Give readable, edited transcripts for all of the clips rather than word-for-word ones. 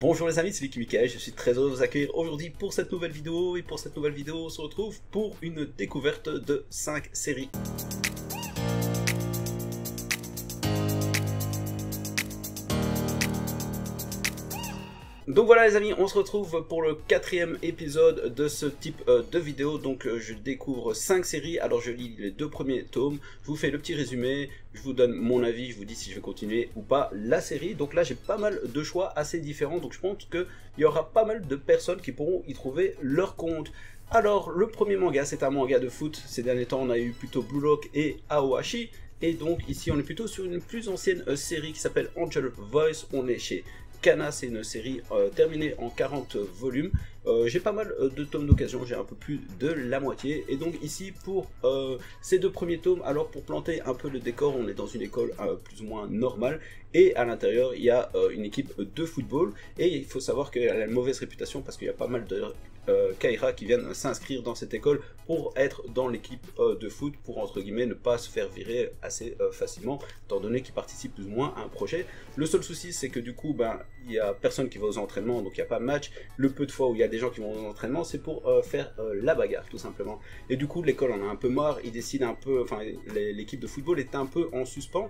Bonjour les amis, c'est Vicky Michael, je suis très heureux de vous accueillir aujourd'hui pour cette nouvelle vidéo. Et pour cette nouvelle vidéo, on se retrouve pour une découverte de 5 séries. Donc voilà les amis, on se retrouve pour le 4e épisode de ce type de vidéo. Donc je découvre 5 séries, alors je lis les 2 premiers tomes, je vous fais le petit résumé, je vous donne mon avis, je vous dis si je vais continuer ou pas la série. Donc là j'ai pas mal de choix assez différents, donc je pense qu'il y aura pas mal de personnes qui pourront y trouver leur compte. Alors le premier manga, c'est un manga de foot. Ces derniers temps on a eu plutôt Blue Lock et Aoashi. Et donc ici on est plutôt sur une plus ancienne série qui s'appelle Angel Voice. On est chez Kana, c'est une série terminée en 40 volumes. J'ai pas mal de tomes d'occasion, j'ai un peu plus de la moitié. Et donc ici pour ces 2 premiers tomes, alors pour planter un peu le décor, on est dans une école plus ou moins normale. Et à l'intérieur il y a une équipe de football. Et il faut savoir qu'elle a une mauvaise réputation parce qu'il y a pas mal de Kaira qui viennent s'inscrire dans cette école pour être dans l'équipe de foot, pour entre guillemets ne pas se faire virer assez facilement, étant donné qu'ils participent plus ou moins à un projet. Le seul souci c'est que du coup il y a personne qui va aux entraînements, donc il n'y a pas de match. Le peu de fois où il y a des gens qui vont aux entraînements, c'est pour faire la bagarre tout simplement. Et du coup l'école en a un peu marre, ils décident un peu, enfin l'équipe de football est un peu en suspens.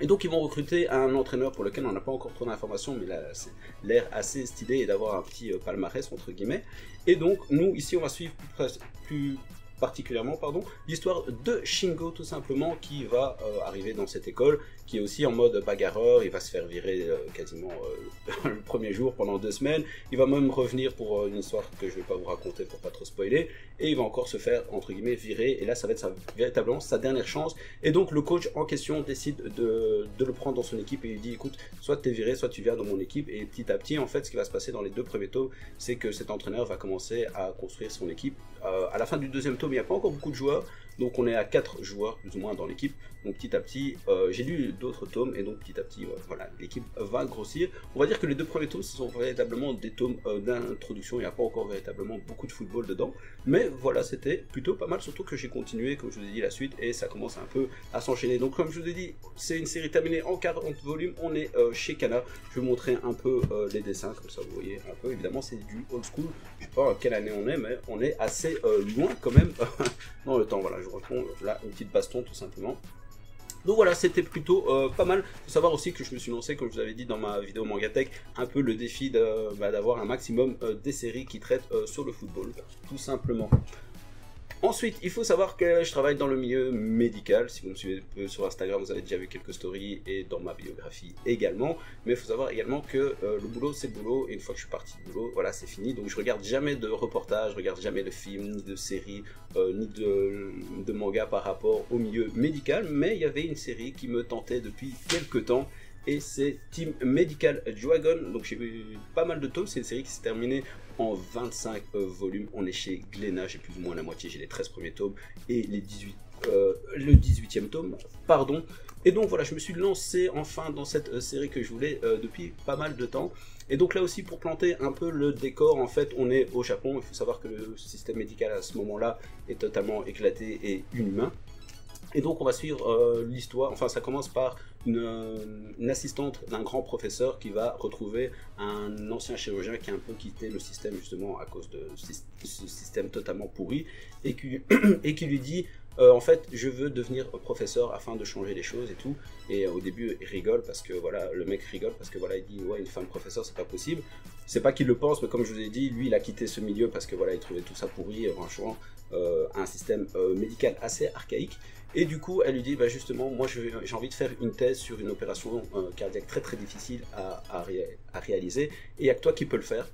Et donc ils vont recruter un entraîneur pour lequel on n'a pas encore trop d'informations, mais là c'est l'air assez stylé et d'avoir un petit palmarès entre guillemets. Et donc nous ici on va suivre plus particulièrement l'histoire de Shingo tout simplement, qui va arriver dans cette école, qui est aussi en mode bagarreur. Il va se faire virer quasiment le premier jour pendant 2 semaines. Il va même revenir pour une histoire que je vais pas vous raconter pour pas trop spoiler, et il va encore se faire entre guillemets virer, et là ça va être véritablement sa dernière chance. Et donc le coach en question décide de le prendre dans son équipe et il dit écoute, soit t'es viré, soit tu viens dans mon équipe. Et petit à petit en fait ce qui va se passer dans les 2 premiers tomes, c'est que cet entraîneur va commencer à construire son équipe. À la fin du 2e tome il n'y a pas encore beaucoup de joueurs, donc on est à 4 joueurs plus ou moins dans l'équipe. Donc petit à petit, j'ai lu d'autres tomes et donc petit à petit, voilà, l'équipe va grossir. On va dire que les 2 premiers tomes, ce sont véritablement des tomes d'introduction. Il n'y a pas encore véritablement beaucoup de football dedans, mais voilà, c'était plutôt pas mal. Surtout que j'ai continué, comme je vous ai dit, la suite, et ça commence un peu à s'enchaîner. Donc comme je vous ai dit, c'est une série terminée en 40 volumes. On est chez Kana. Je vais vous montrer un peu les dessins, comme ça vous voyez un peu. Évidemment, c'est du old school. Je sais pas à quelle année on est, mais on est assez loin quand même dans le temps. Voilà, je vous réponds là, une petite baston tout simplement. Donc voilà, c'était plutôt pas mal. Il faut savoir aussi que je me suis lancé, comme je vous avais dit dans ma vidéo Mangatech, un peu le défi d'avoir un maximum des séries qui traitent sur le football, tout simplement. Ensuite, il faut savoir que je travaille dans le milieu médical. Si vous me suivez un peu sur Instagram, vous avez déjà vu quelques stories, et dans ma biographie également. Mais il faut savoir également que le boulot, c'est le boulot. Et une fois que je suis parti du boulot, voilà, c'est fini. Donc je regarde jamais de reportages, je regarde jamais de films, ni de séries, ni de manga par rapport au milieu médical. Mais il y avait une série qui me tentait depuis quelques temps, et c'est Team Medical Dragon. Donc j'ai vu pas mal de tomes. C'est une série qui s'est terminée en 25 volumes. On est chez Glénat, j'ai plus ou moins la moitié, j'ai les 13 premiers tomes et le 18e tome, pardon. Et donc voilà, je me suis lancé enfin dans cette série que je voulais depuis pas mal de temps. Et donc là aussi, pour planter un peu le décor, en fait on est au Japon. Il faut savoir que le système médical à ce moment là est totalement éclaté et inhumain. Et donc on va suivre l'histoire, enfin ça commence par une assistante d'un grand professeur qui va retrouver un ancien chirurgien qui a un peu quitté le système justement à cause de ce système totalement pourri, et qui lui dit en fait je veux devenir professeur afin de changer les choses et tout. Et au début il rigole parce que voilà, le mec rigole parce que voilà, il dit ouais, une femme professeur c'est pas possible. C'est pas qu'il le pense, mais comme je vous ai dit, lui il a quitté ce milieu parce que voilà, il trouvait tout ça pourri, franchement un système médical assez archaïque. Et du coup, elle lui dit, bah justement, moi j'ai envie de faire une thèse sur une opération cardiaque très très difficile à réaliser, et il n'y a que toi qui peux le faire.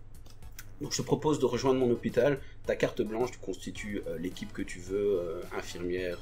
Donc je te propose de rejoindre mon hôpital, ta carte blanche, tu constitues l'équipe que tu veux, infirmière,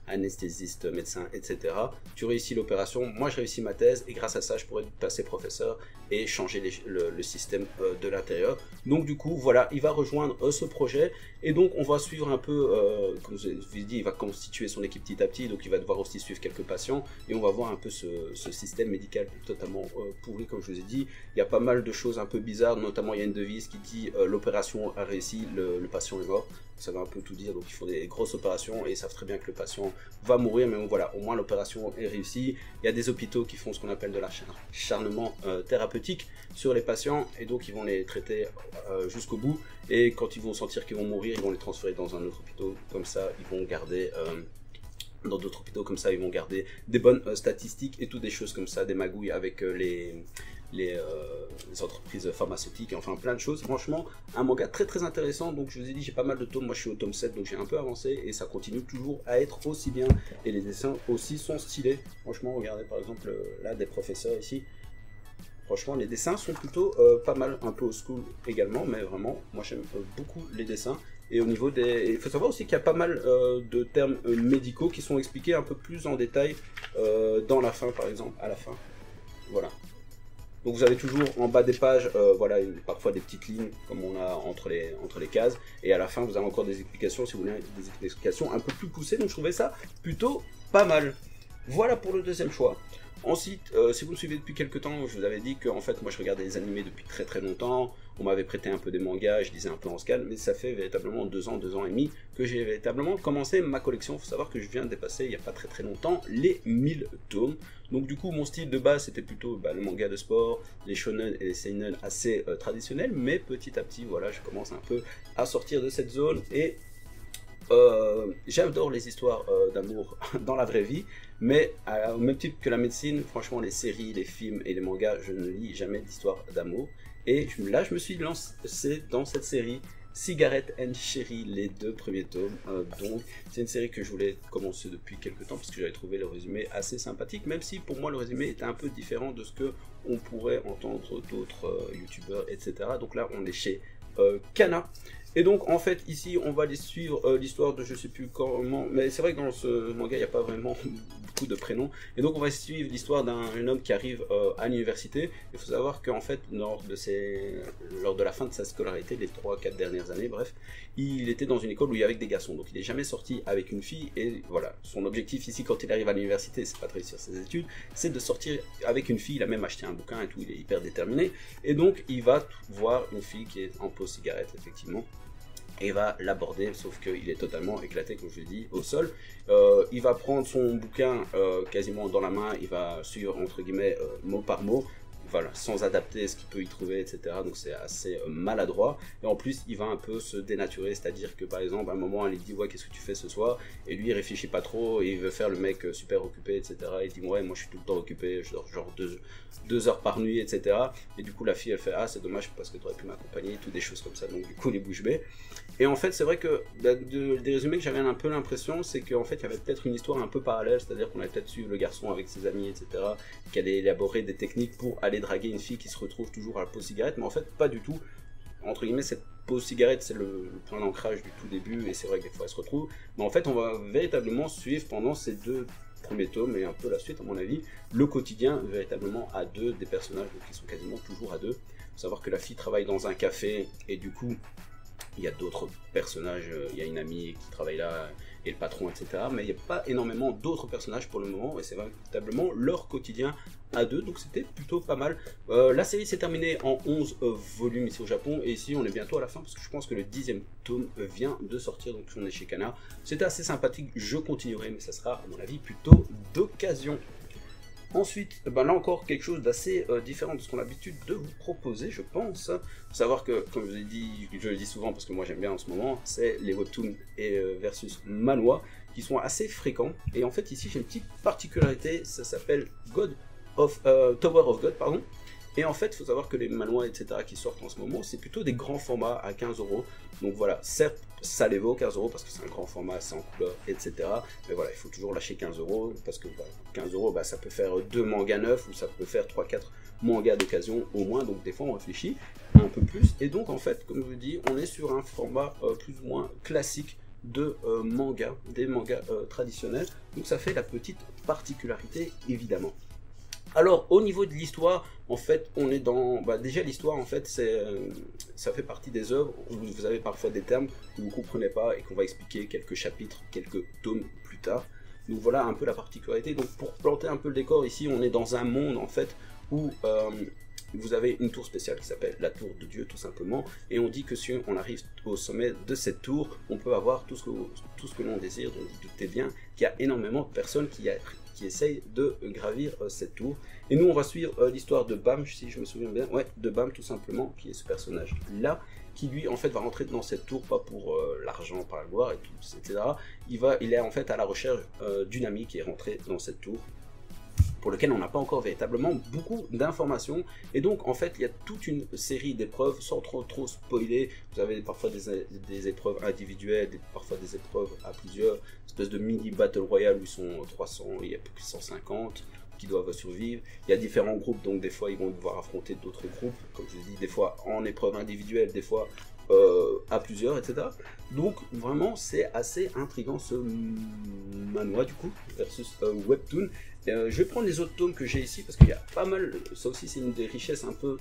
anesthésiste, médecin, etc. Tu réussis l'opération, moi je réussis ma thèse, et grâce à ça je pourrais passer professeur et changer le système de l'intérieur. Donc du coup voilà, il va rejoindre ce projet, et donc on va suivre un peu, comme je vous ai dit, il va constituer son équipe petit à petit, donc il va devoir aussi suivre quelques patients, et on va voir un peu ce système médical totalement pourri, comme je vous ai dit. Il y a pas mal de choses un peu bizarres, notamment il y a une devise qui dit l'opération a réussi, le patient est mort. Ça veut un peu tout dire, donc ils font des grosses opérations et ils savent très bien que le patient va mourir, mais bon, voilà, au moins l'opération est réussie. Il y a des hôpitaux qui font ce qu'on appelle de l'acharnement thérapeutique sur les patients, et donc ils vont les traiter jusqu'au bout, et quand ils vont sentir qu'ils vont mourir, ils vont les transférer dans un autre hôpital, comme ça ils vont garder... dans d'autres hôpitaux comme ça, ils vont garder des bonnes statistiques et toutes des choses comme ça, des magouilles avec les entreprises pharmaceutiques, enfin plein de choses. Franchement, un manga très très intéressant. Donc je vous ai dit, j'ai pas mal de tomes, moi je suis au tome 7, donc j'ai un peu avancé et ça continue toujours à être aussi bien, et les dessins aussi sont stylés. Franchement, regardez par exemple là des professeurs ici. Franchement, les dessins sont plutôt pas mal, un peu old school également, mais vraiment, moi j'aime beaucoup les dessins. Et au niveau des... Il faut savoir aussi qu'il y a pas mal de termes médicaux qui sont expliqués un peu plus en détail dans la fin, par exemple, à la fin. Voilà. Donc vous avez toujours en bas des pages, voilà, parfois des petites lignes, comme on a entre les cases. Et à la fin, vous avez encore des explications, si vous voulez, des explications un peu plus poussées. Donc je trouvais ça plutôt pas mal. Voilà pour le deuxième choix. Ensuite, si vous me suivez depuis quelques temps, je vous avais dit que en fait, moi je regardais les animés depuis très très longtemps. On m'avait prêté un peu des mangas, je lisais un peu en scan, mais ça fait véritablement 2 ans et demi que j'ai véritablement commencé ma collection. Il faut savoir que je viens de dépasser il n'y a pas très très longtemps les 1000 tomes. Donc du coup, mon style de base c'était plutôt le manga de sport, les shonen et les seinen assez traditionnels, mais petit à petit, voilà, je commence un peu à sortir de cette zone et j'adore les histoires d'amour dans la vraie vie, mais au même titre que la médecine, franchement les séries, les films et les mangas, je ne lis jamais d'histoire d'amour. Et là je me suis lancé dans cette série Cigarette and Cherry, les 2 premiers tomes. Donc c'est une série que je voulais commencer depuis quelques temps parce que j'avais trouvé le résumé assez sympathique, même si pour moi le résumé était un peu différent de ce que on pourrait entendre d'autres youtubeurs, etc. Donc là on est chez Kana. Et donc en fait ici on va les suivre l'histoire de je sais plus comment, mais c'est vrai que dans ce manga il n'y a pas vraiment beaucoup de prénoms, et donc on va suivre l'histoire d'un homme qui arrive à l'université. Il faut savoir qu'en fait lors de la fin de sa scolarité, les 3-4 dernières années, bref, il était dans une école où il y avait des garçons, donc il n'est jamais sorti avec une fille, et voilà, son objectif ici quand il arrive à l'université, c'est pas de réussir ses études, c'est de sortir avec une fille. Il a même acheté un bouquin et tout, il est hyper déterminé, et donc il va voir une fille qui est en pause cigarette effectivement, et va l'aborder, sauf qu'il est totalement éclaté, comme je l'ai dit, au sol. Il va prendre son bouquin quasiment dans la main, il va suivre entre guillemets mot par mot, voilà, sans adapter ce qu'il peut y trouver, etc. Donc c'est assez maladroit, et en plus il va un peu se dénaturer, c'est-à-dire que par exemple à un moment elle lui dit ouais qu'est-ce que tu fais ce soir, et lui il réfléchit pas trop, et il veut faire le mec super occupé, etc. Il dit ouais moi je suis tout le temps occupé, je dors genre 2 heures par nuit, etc. Et du coup la fille elle fait ah c'est dommage parce que tu aurais pu m'accompagner, tout des choses comme ça, donc du coup les bouche bée. Et en fait c'est vrai que des résumés que j'avais un peu l'impression, c'est qu'en fait il y avait peut-être une histoire un peu parallèle, c'est-à-dire qu'on allait peut-être suivre le garçon avec ses amis, etc. Qui allait élaborer des techniques pour aller draguer une fille qui se retrouve toujours à la pause cigarette, mais en fait pas du tout. Entre guillemets cette pause cigarette c'est le point d'ancrage du tout début, et c'est vrai que des fois elle se retrouve, mais en fait on va véritablement suivre pendant ces 2 premiers tomes et un peu la suite à mon avis, le quotidien véritablement à 2 des personnages, donc ils sont quasiment toujours à 2. Faut savoir que la fille travaille dans un café, et du coup il y a d'autres personnages, il y a une amie qui travaille là, et le patron, etc. Mais il n'y a pas énormément d'autres personnages pour le moment, et c'est véritablement leur quotidien à 2, donc c'était plutôt pas mal. La série s'est terminée en 11 volumes ici au Japon, et ici on est bientôt à la fin, parce que je pense que le 10e tome vient de sortir, donc on est chez Kana. C'était assez sympathique, je continuerai, mais ça sera à mon avis plutôt d'occasion. Ensuite, là encore quelque chose d'assez différent de ce qu'on a l'habitude de vous proposer, je pense. Faut savoir que, comme je le dis souvent parce que moi j'aime bien en ce moment, c'est les webtoons versus manhwa qui sont assez fréquents. Et en fait ici j'ai une petite particularité, ça s'appelle Tower of God, pardon. Et en fait, il faut savoir que les manhwas, etc., qui sortent en ce moment, c'est plutôt des grands formats à 15 €. Donc voilà, certes, ça les vaut 15 € parce que c'est un grand format, c'est en couleur, etc. Mais voilà, il faut toujours lâcher 15 € parce que 15 €, ça peut faire 2 mangas neufs ou ça peut faire 3-4 mangas d'occasion au moins. Donc des fois, on réfléchit un peu plus. Et donc, en fait, comme je vous dis, on est sur un format plus ou moins classique de manga, des mangas traditionnels. Donc ça fait la petite particularité, évidemment. Alors au niveau de l'histoire, en fait on est dans, déjà l'histoire en fait ça fait partie des œuvres où vous avez parfois des termes que vous ne comprenez pas et qu'on va expliquer quelques chapitres, quelques tomes plus tard. Donc voilà un peu la particularité. Donc pour planter un peu le décor, ici on est dans un monde en fait où vous avez une tour spéciale qui s'appelle la tour de Dieu tout simplement, et on dit que si on arrive au sommet de cette tour, on peut avoir tout ce que l'on désire. Donc vous doutez bien qu'il y a énormément de personnes qui essayent de gravir cette tour. Et nous on va suivre l'histoire de Bam, si je me souviens bien, ouais, de Bam tout simplement, qui est ce personnage là, qui lui en fait va rentrer dans cette tour, pas pour l'argent, par la gloire et tout, etc. Il est en fait à la recherche d'une amie qui est rentrée dans cette tour, pour lequel on n'a pas encore véritablement beaucoup d'informations. Et donc en fait il y a toute une série d'épreuves, sans trop spoiler. Vous avez parfois des épreuves individuelles, parfois des épreuves à plusieurs, espèce de mini battle royale où ils sont 300, il y a plus que 150 qui doivent survivre. Il y a différents groupes, donc des fois ils vont devoir affronter d'autres groupes, comme je dis, des fois en épreuve individuelle, des fois à plusieurs, etc. Donc vraiment c'est assez intriguant ce manhwa du coup versus webtoon. Je vais prendre les autres tomes que j'ai ici parce qu'il y a pas mal, ça aussi c'est une des richesses un peu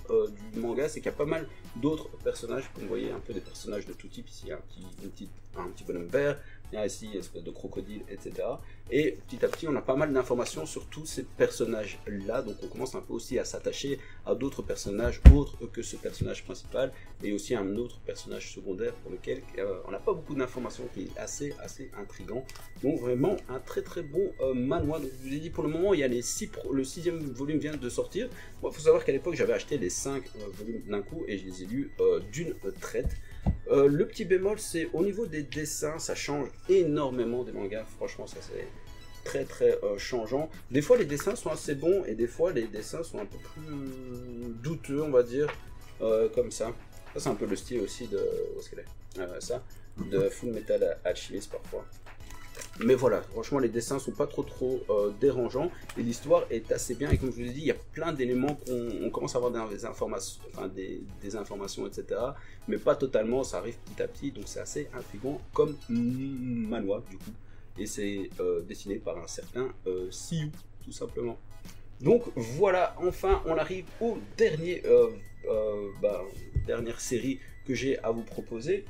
du manga, c'est qu'il y a pas mal d'autres personnages, comme vous voyez un peu des personnages de tout type. Ici il y a un petit bonhomme vert, il y a ici une espèce de crocodile, etc. Et petit à petit on a pas mal d'informations sur tous ces personnages là, donc on commence un peu aussi à s'attacher à d'autres personnages autres que ce personnage principal, et aussi un autre personnage secondaire pour lequel on n'a pas beaucoup d'informations, qui est assez intriguant. Donc vraiment un très bon manhwa. Donc je vous ai dit, pour le moment il y a le 6e volume vient de sortir. Bon, faut savoir qu'à l'époque j'avais acheté les 5 volumes d'un coup et je les ai lus d'une traite. Le petit bémol, c'est au niveau des dessins, ça change énormément des mangas. Franchement, ça c'est très changeant. Des fois les dessins sont assez bons et des fois les dessins sont un peu plus douteux, on va dire, comme ça. Ça c'est un peu le style aussi de, où est-ce qu'elle est, ça, de Full Metal Alchemist parfois. Mais voilà, franchement les dessins sont pas trop dérangeants et l'histoire est assez bien. Et comme je vous ai dit, il y a plein d'éléments qu'on commence à avoir des informations, enfin des informations, etc. Mais pas totalement, ça arrive petit à petit, donc c'est assez intriguant comme manhwa du coup. Et c'est dessiné par un certain Siyu, tout simplement. Donc voilà, enfin on arrive au dernière série que j'ai à vous proposer.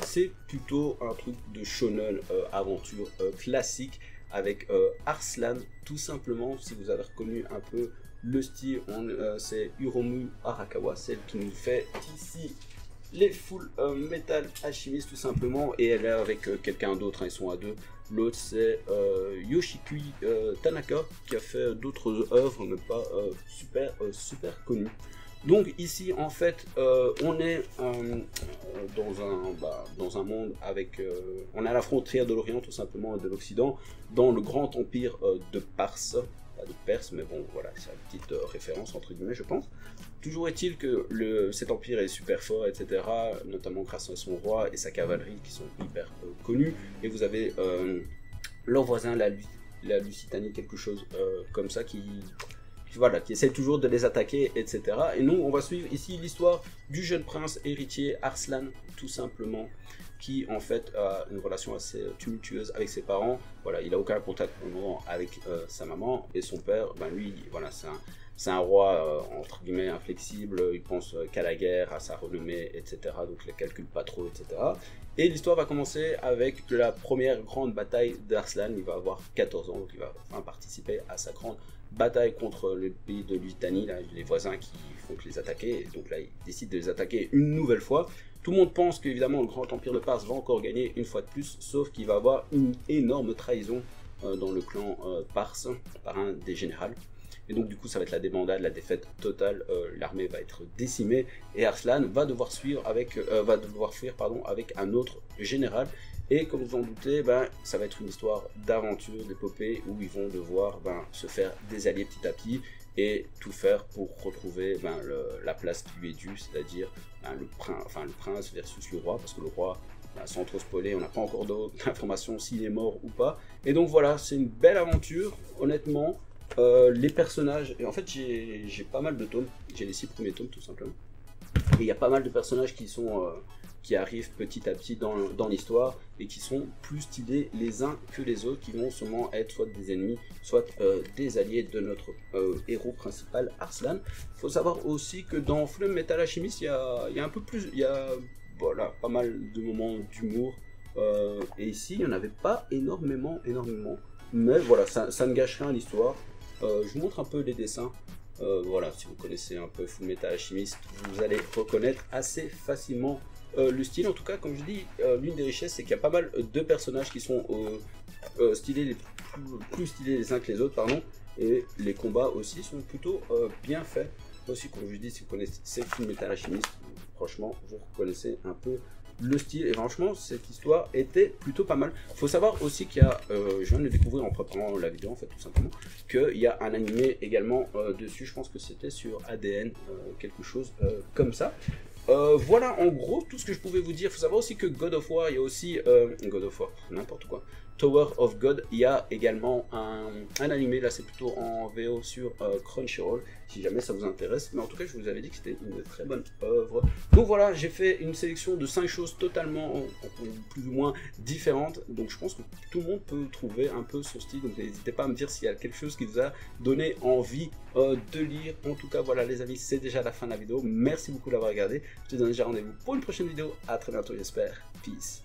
C'est plutôt un truc de shonen aventure classique avec Arslan, tout simplement. Si vous avez reconnu un peu le style, c'est Hiromu Arakawa, celle qui nous fait ici les Full Metal Alchemist tout simplement, et elle est avec quelqu'un d'autre, hein, ils sont à deux. L'autre c'est Yoshikui Tanaka qui a fait d'autres œuvres mais pas super connues. Donc ici en fait on est dans un monde avec, on est à la frontière de l'Orient tout simplement et de l'Occident, dans le grand empire de Pars, pas de Perse, mais bon voilà, c'est une petite référence entre guillemets je pense. Toujours est-il que cet empire est super fort, etc., notamment grâce à son roi et sa cavalerie qui sont hyper connus, et vous avez leur voisin, la Lusitanie, quelque chose comme ça, qui essaie toujours de les attaquer, etc. Et nous, on va suivre ici l'histoire du jeune prince héritier Arslan, tout simplement, qui en fait a une relation assez tumultueuse avec ses parents. Voilà, il n'a aucun contact pour le moment avec sa maman, et son père, ben lui, voilà, c'est un roi entre guillemets inflexible, il pense qu'à la guerre, à sa renommée, etc. Donc il ne calcule pas trop, etc. Et l'histoire va commencer avec la première grande bataille d'Arslan. Il va avoir 14 ans, donc il va enfin participer à sa grande bataille contre le pays de Lusitanie, les voisins qui font que les attaquer. Et donc là, il décide de les attaquer une nouvelle fois. Tout le monde pense qu'évidemment le grand empire de Pars va encore gagner une fois de plus, sauf qu'il va avoir une énorme trahison dans le clan Pars par un des généraux. Et donc du coup ça va être la débandade, la défaite totale, l'armée va être décimée et Arslan va devoir fuir avec un autre général. Et comme vous en doutez, ça va être une histoire d'aventure, d'épopée, où ils vont devoir se faire des alliés petit à petit et tout faire pour retrouver la place qui lui est due, c'est-à-dire le prince versus le roi, parce que le roi, sans trop spoiler, on n'a pas encore d'informations s'il est mort ou pas. Et donc voilà, c'est une belle aventure, honnêtement. Les personnages, et en fait j'ai pas mal de tomes, j'ai les 6 premiers tomes tout simplement, et il y a pas mal de personnages qui arrivent petit à petit dans l'histoire et qui sont plus stylés les uns que les autres, qui vont sûrement être soit des ennemis, soit des alliés de notre héros principal Arslan. Il faut savoir aussi que dans Full Metal Alchemist il y a un peu plus, il y a voilà, pas mal de moments d'humour, et ici il n'y en avait pas énormément, mais voilà, ça ne gâche rien à l'histoire. Je vous montre un peu les dessins. Voilà, si vous connaissez un peu Fullmetal Alchemist, vous allez reconnaître assez facilement le style. En tout cas, comme je dis, l'une des richesses, c'est qu'il y a pas mal de personnages qui sont stylés, plus stylés les uns que les autres, pardon. Et les combats aussi sont plutôt bien faits. Aussi, comme je dis, si vous connaissez Fullmetal Alchemist, franchement, vous reconnaissez un peu le style. Et franchement, cette histoire était plutôt pas mal. Il faut savoir aussi qu'il y a, je viens de le découvrir en préparant la vidéo, en fait, tout simplement, qu'il y a un animé également dessus. Je pense que c'était sur ADN, quelque chose comme ça. Voilà en gros tout ce que je pouvais vous dire. Il faut savoir aussi que God of War, il y a aussi God of War, n'importe quoi. Tower of God, il y a également un animé, là c'est plutôt en VO sur Crunchyroll, si jamais ça vous intéresse. Mais en tout cas, je vous avais dit que c'était une très bonne œuvre. Donc voilà, j'ai fait une sélection de 5 choses totalement, plus ou moins différentes. Donc je pense que tout le monde peut trouver un peu son style. Donc n'hésitez pas à me dire s'il y a quelque chose qui vous a donné envie de lire. En tout cas, voilà les amis, c'est déjà la fin de la vidéo. Merci beaucoup d'avoir regardé. Je te donne déjà rendez-vous pour une prochaine vidéo. À très bientôt, j'espère. Peace.